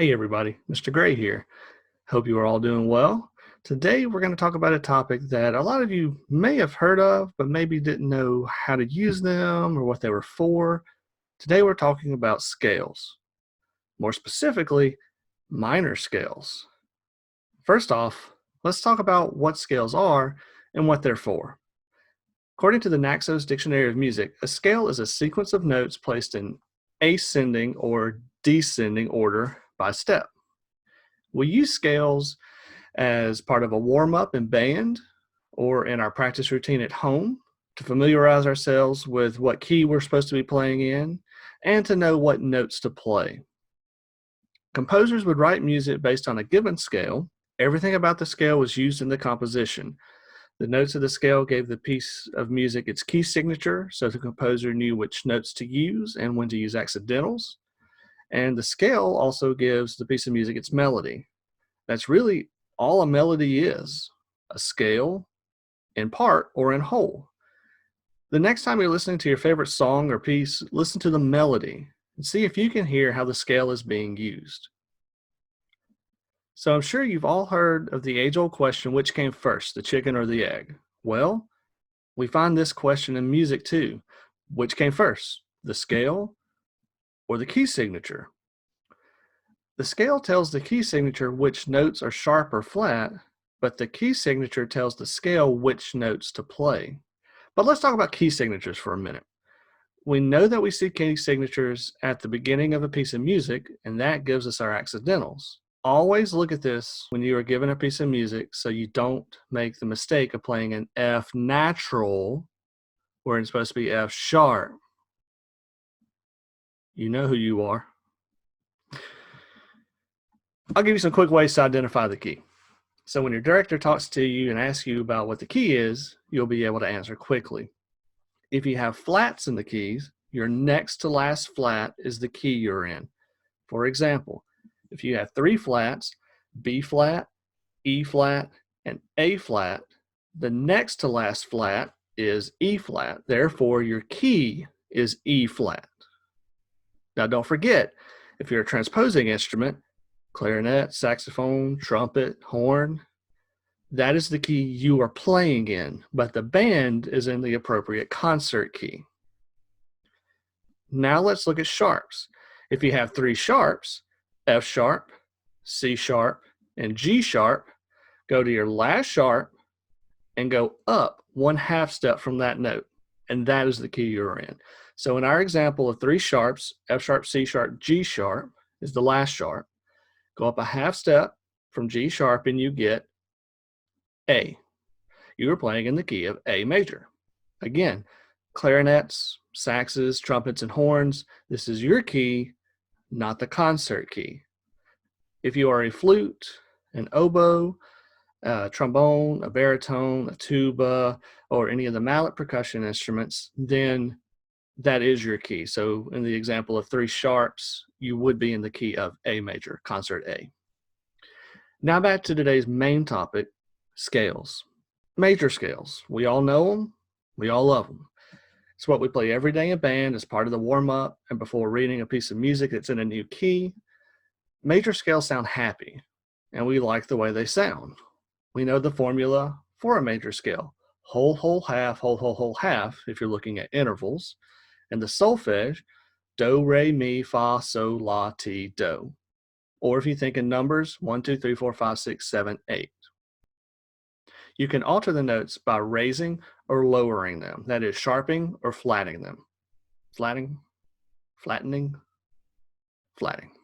Hey everybody, Mr. Gray here. Hope you are all doing well. Today we're going to talk about a topic that a lot of you may have heard of, but maybe didn't know how to use them or what they were for. Today we're talking about scales. More specifically, minor scales. First off, let's talk about what scales are and what they're for. According to the Naxos Dictionary of Music, a scale is a sequence of notes placed in ascending or descending order by step. We use scales as part of a warm-up in band or in our practice routine at home to familiarize ourselves with what key we're supposed to be playing in and to know what notes to play. Composers would write music based on a given scale. Everything about the scale was used in the composition. The notes of the scale gave the piece of music its key signature, so the composer knew which notes to use and when to use accidentals. And the scale also gives the piece of music its melody. That's really all a melody is, a scale in part or in whole. The next time you're listening to your favorite song or piece, listen to the melody and see if you can hear how the scale is being used. So I'm sure you've all heard of the age-old question, which came first, the chicken or the egg? Well, we find this question in music too. Which came first, the scale or the key signature? The scale tells the key signature which notes are sharp or flat, but the key signature tells the scale which notes to play. But let's talk about key signatures for a minute. We know that we see key signatures at the beginning of a piece of music, and that gives us our accidentals. Always look at this when you are given a piece of music so you don't make the mistake of playing an F natural where it's supposed to be F sharp. You know who you are. I'll give you some quick ways to identify the key. So when your director talks to you and asks you about what the key is, you'll be able to answer quickly. If you have flats in the keys, your next to last flat is the key you're in. For example, if you have three flats, B flat, E flat, and A flat, the next to last flat is E flat. Therefore, your key is E flat. Now don't forget, if you're a transposing instrument, clarinet, saxophone, trumpet, horn, that is the key you are playing in, but the band is in the appropriate concert key. Now let's look at sharps. If you have three sharps, F sharp, C sharp, and G sharp, go to your last sharp and go up 1/2 step from that note, and that is the key you're in. So in our example of three sharps, F sharp, C sharp, G sharp is the last sharp. Go up 1/2 step from G sharp and you get A. You are playing in the key of A major. Again, clarinets, saxes, trumpets, and horns, this is your key, not the concert key. If you are a flute, an oboe, a trombone, a baritone, a tuba, or any of the mallet percussion instruments, then that is your key. So in the example of three sharps, you would be in the key of A major, concert A. Now back to today's main topic, scales. Major scales. We all know them. We all love them. It's what we play every day in band as part of the warm-up and before reading a piece of music that's in a new key. Major scales sound happy, and we like the way they sound. We know the formula for a major scale. Whole, whole, half, whole, whole, whole, half, if you're looking at intervals. And the solfege, do, re, mi, fa, sol, la, ti, do. Or if you think in numbers, 1, 2, 3, 4, 5, 6, 7, 8. You can alter the notes by raising or lowering them. That is, sharping or flattening them. Flattening, flattening, flattening.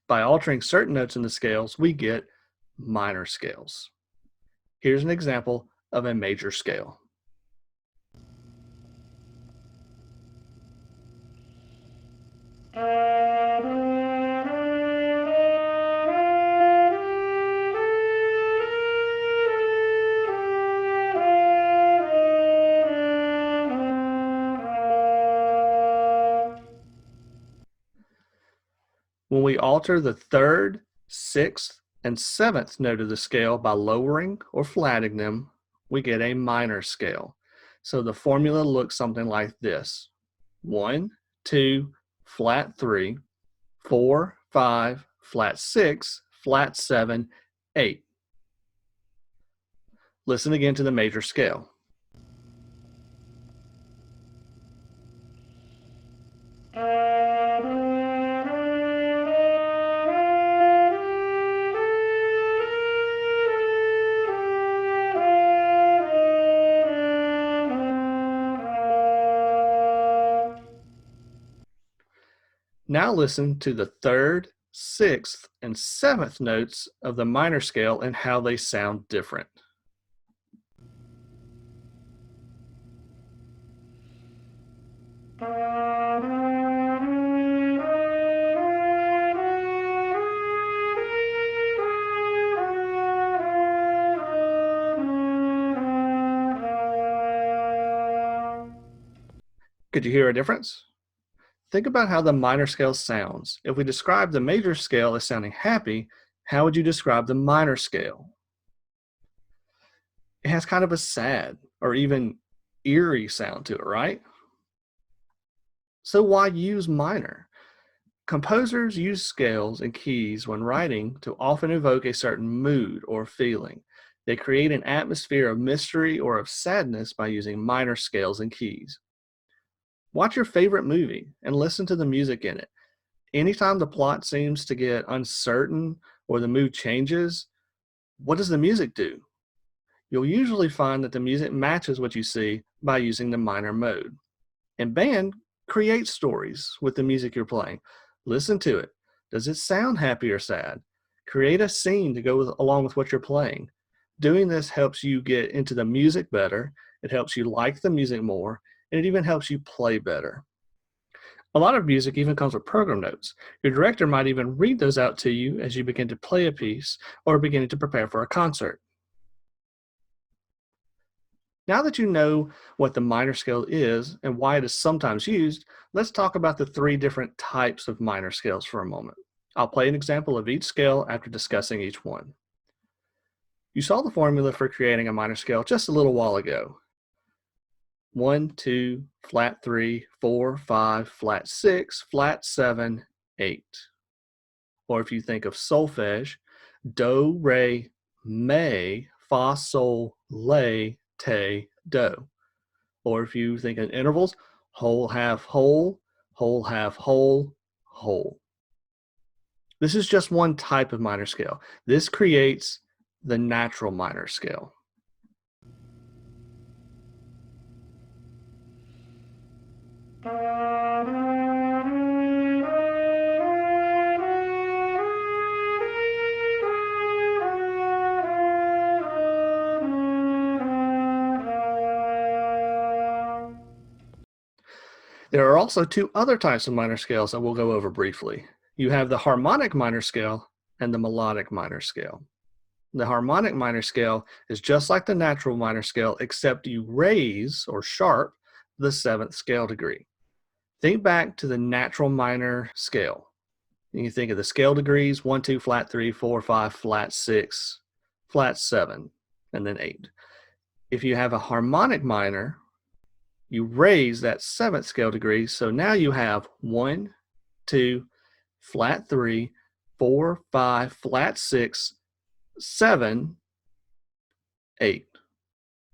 By altering certain notes in the scales, we get minor scales. Here's an example of a major scale. When we alter the third, sixth, and seventh note of the scale by lowering or flattening them, we get a minor scale. So the formula looks something like this: 1, 2, flat 3, 4, 5, flat 6, flat 7, 8. Listen again to the major scale. Now listen to the third, sixth, and seventh notes of the minor scale and how they sound different. Could you hear a difference? Think about how the minor scale sounds. If we describe the major scale as sounding happy, how would you describe the minor scale? It has kind of a sad or even eerie sound to it, right? So why use minor? Composers use scales and keys when writing to often evoke a certain mood or feeling. They create an atmosphere of mystery or of sadness by using minor scales and keys. Watch your favorite movie and listen to the music in it. Anytime the plot seems to get uncertain or the mood changes, what does the music do? You'll usually find that the music matches what you see by using the minor mode. And band creates stories with the music you're playing. Listen to it. Does it sound happy or sad? Create a scene to go along with what you're playing. Doing this helps you get into the music better. It helps you like the music more, and it even helps you play better. A lot of music even comes with program notes. Your director might even read those out to you as you begin to play a piece or beginning to prepare for a concert. Now that you know what the minor scale is and why it is sometimes used, let's talk about the three different types of minor scales for a moment. I'll play an example of each scale after discussing each one. You saw the formula for creating a minor scale just a little while ago. 1, 2, flat 3, 4, 5, flat 6, flat 7, 8. Or if you think of solfege, do, re, mi, fa, sol, la, te, do. Or if you think in intervals, whole, half, whole, whole, half, whole, whole. This is just one type of minor scale. This creates the natural minor scale. There are also two other types of minor scales that we'll go over briefly. You have the harmonic minor scale and the melodic minor scale. The harmonic minor scale is just like the natural minor scale, except you raise or sharp the seventh scale degree. Think back to the natural minor scale. You can think of the scale degrees 1, 2, flat 3, 4, 5, flat 6, flat 7, and then 8. If you have a harmonic minor, you raise that seventh scale degree. So now you have 1, 2, flat 3, 4, 5, flat 6, 7, 8.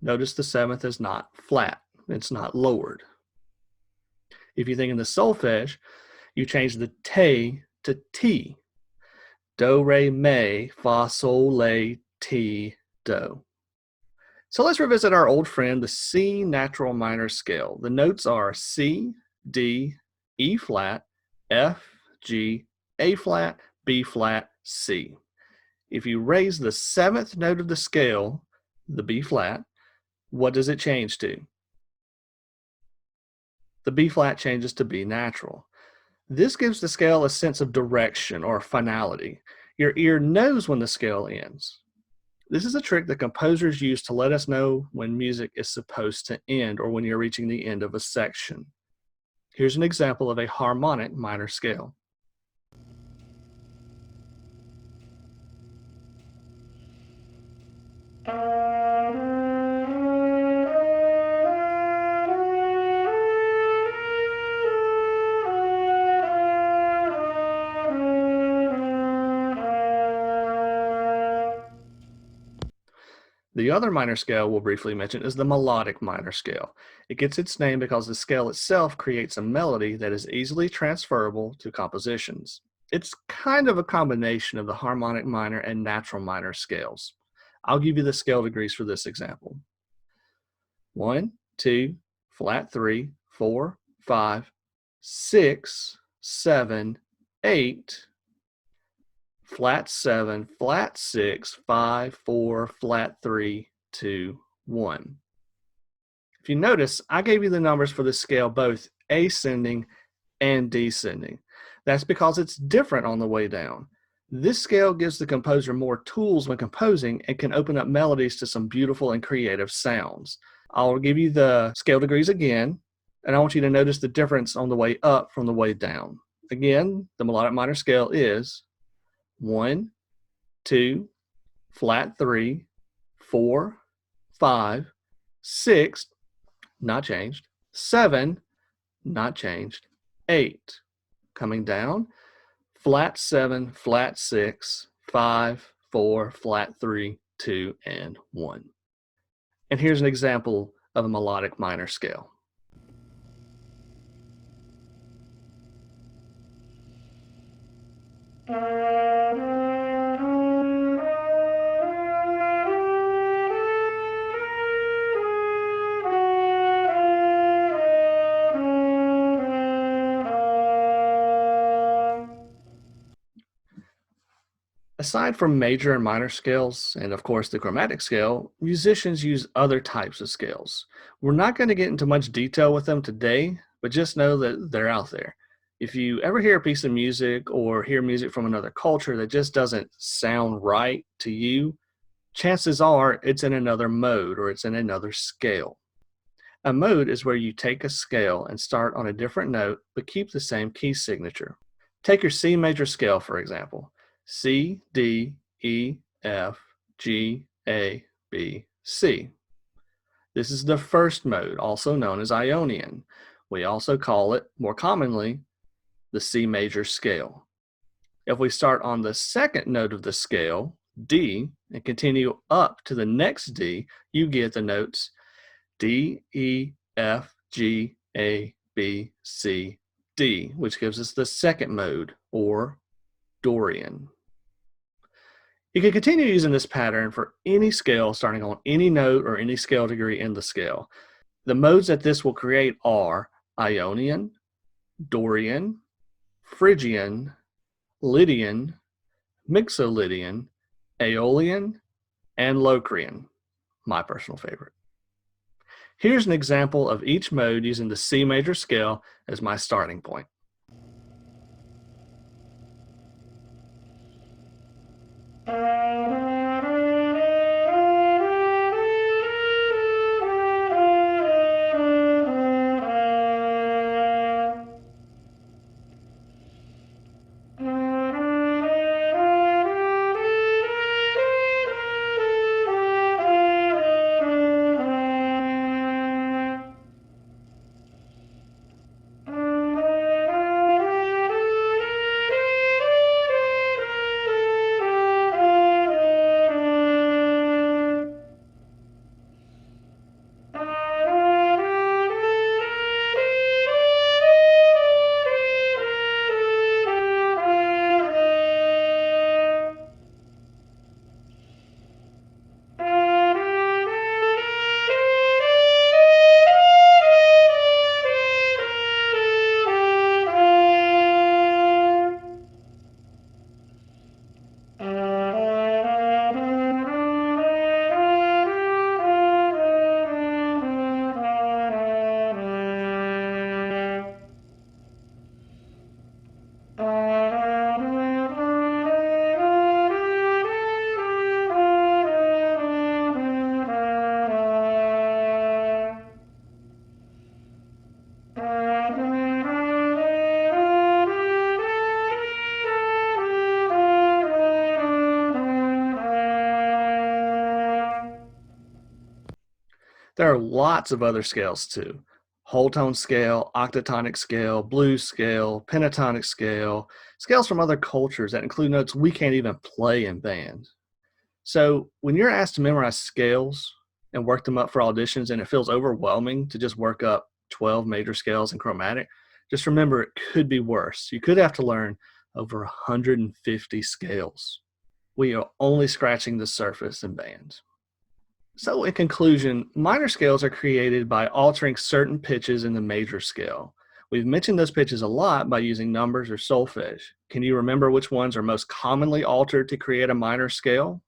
Notice the seventh is not flat. It's not lowered. If you think in the solfege, you change the te to ti. Do, re, mi, fa, sol, la, ti, do. So let's revisit our old friend, the C natural minor scale. The notes are C, D, E flat, F, G, A flat, B flat, C. If you raise the seventh note of the scale, the B flat, what does it change to? The B flat changes to B natural. This gives the scale a sense of direction or finality. Your ear knows when the scale ends. This is a trick that composers use to let us know when music is supposed to end or when you're reaching the end of a section. Here's an example of a harmonic minor scale. The other minor scale we'll briefly mention is the melodic minor scale. It gets its name because the scale itself creates a melody that is easily transferable to compositions. It's kind of a combination of the harmonic minor and natural minor scales. I'll give you the scale degrees for this example. 1, 2, flat 3, 4, 5, 6, 7, 8, flat 7, flat 6, 5, 4, flat 3, 2, 1. If you notice, I gave you the numbers for the scale both ascending and descending. That's because it's different on the way down. This scale gives the composer more tools when composing and can open up melodies to some beautiful and creative sounds. I'll give you the scale degrees again, and I want you to notice the difference on the way up from the way down. Again, the melodic minor scale is 1, 2, flat 3, 4, 5, 6, not changed, 7, not changed, 8. Coming down, flat 7, flat 6, 5, 4, flat 3, 2, and 1. And here's an example of a melodic minor scale. Aside from major and minor scales, and of course the chromatic scale, musicians use other types of scales. We're not going to get into much detail with them today, but just know that they're out there. If you ever hear a piece of music or hear music from another culture that just doesn't sound right to you, chances are it's in another mode or it's in another scale. A mode is where you take a scale and start on a different note but keep the same key signature. Take your C major scale, for example. C, D, E, F, G, A, B, C. This is the first mode, also known as Ionian. We also call it, more commonly, the C major scale. If we start on the second note of the scale, D, and continue up to the next D, you get the notes D, E, F, G, A, B, C, D, which gives us the second mode, or Dorian. You can continue using this pattern for any scale starting on any note or any scale degree in the scale. The modes that this will create are Ionian, Dorian, Phrygian, Lydian, Mixolydian, Aeolian, and Locrian, my personal favorite. Here's an example of each mode using the C major scale as my starting point. There are lots of other scales too. Whole tone scale, octatonic scale, blues scale, pentatonic scale, scales from other cultures that include notes we can't even play in band. So when you're asked to memorize scales and work them up for auditions and it feels overwhelming to just work up 12 major scales and chromatic, just remember it could be worse. You could have to learn over 150 scales. We are only scratching the surface in band. So in conclusion, minor scales are created by altering certain pitches in the major scale. We've mentioned those pitches a lot by using numbers or solfege. Can you remember which ones are most commonly altered to create a minor scale?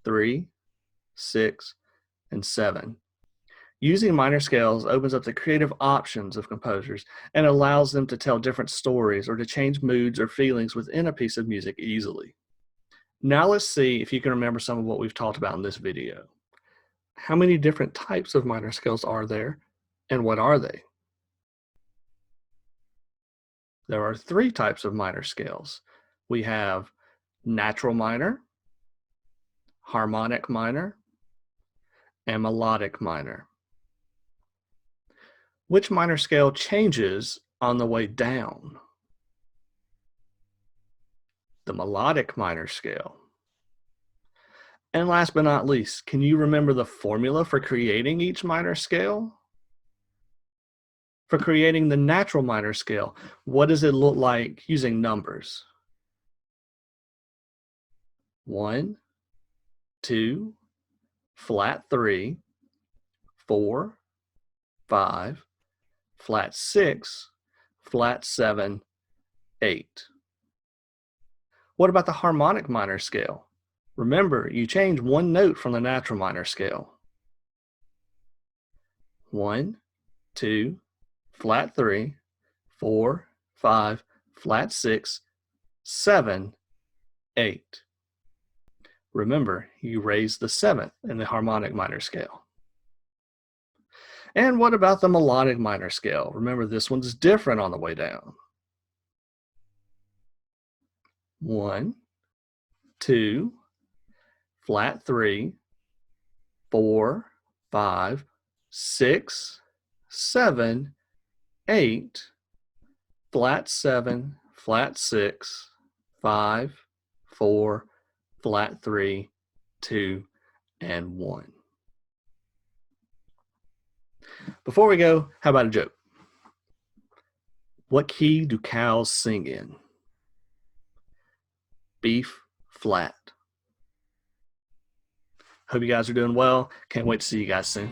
3, 6, and 7. Using minor scales opens up the creative options of composers and allows them to tell different stories or to change moods or feelings within a piece of music easily. Now let's see if you can remember some of what we've talked about in this video. How many different types of minor scales are there, and what are they? There are 3 types of minor scales. We have natural minor, harmonic minor, and melodic minor. Which minor scale changes on the way down? The melodic minor scale. And last but not least, can you remember the formula for creating each minor scale? For creating the natural minor scale, what does it look like using numbers? 1, 2, flat 3, 4, 5, flat 6, flat 7, 8. What about the harmonic minor scale? Remember, you change one note from the natural minor scale. 1, 2, flat 3, 4, 5, flat 6, 7, 8. Remember, you raise the 7th in the harmonic minor scale. And what about the melodic minor scale? Remember, this one's different on the way down. 1, 2, flat 3, 4, 5, 6, 7, 8, flat 7, flat 6, 5, 4, flat 3, 2, and 1. Before we go, how about a joke? What key do cows sing in? Beef flat. Hope you guys are doing well. Can't wait to see you guys soon.